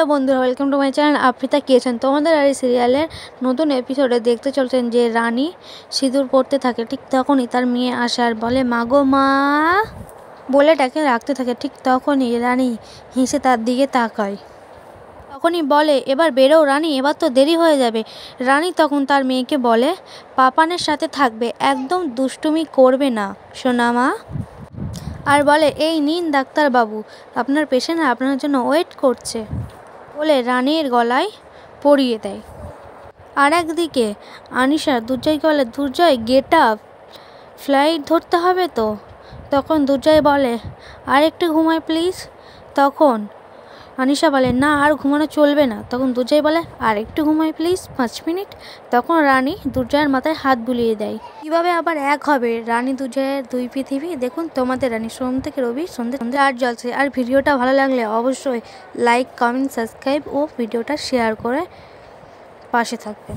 Hello বন্ধুরা, welcome to my channel Afrita kitchen. তোমাদের আর এই সিরিয়ালের নতুন এপিসোডে দেখতে চলছেন যে রানী সিঁদুর পরতে থাকে। ঠিক তখনই তার মেয়ে আসে আর বলে মা গো মা বলে ডাকে রাখতে থাকে। ঠিক তখনই রানী হেসে তার দিকে তাকায়। তখনই বলে এবার বেরো রানী, এবার তো দেরি হয়ে যাবে। রানী তখন তার মেয়েকে বলে পাপানের সাথে থাকবে, একদম দুষ্টুমি করবে না সোনা মা। আর বলে এই নিন ডাক্তারবাবু, আপনার পেশেন্ট আপনার জন্য ওয়েট করছে বলে রানীর গলায় পরিয়ে দেয়। আর একদিকে আনিশা দুর্জয়কে বলে দুর্জয় গেট আপ, ফ্লাইট ধরতে হবে তো। তখন দুর্জয় বলে আর একটু ঘুমাই প্লিজ। তখন আনিশা বলে না আর ঘুমানো চলবে না। তখন দুর্জয় বলে আর একটু ঘুমাই প্লিজ 5 মিনিট। তখন রানী দুর্জয়ের মাথায় হাত বুলিয়ে দেয়। কিভাবে আবার এক হবে রানী দুর্জয়ের দুই পৃথিবী, দেখুন তোমাদের রানী সোম থেকে রবি সন্ধ্যে 8 জলছে। আর ভিডিওটা ভালো লাগলে অবশ্যই লাইক, কমেন্ট, সাবস্ক্রাইব ও ভিডিওটা শেয়ার করে পাশে থাকবেন।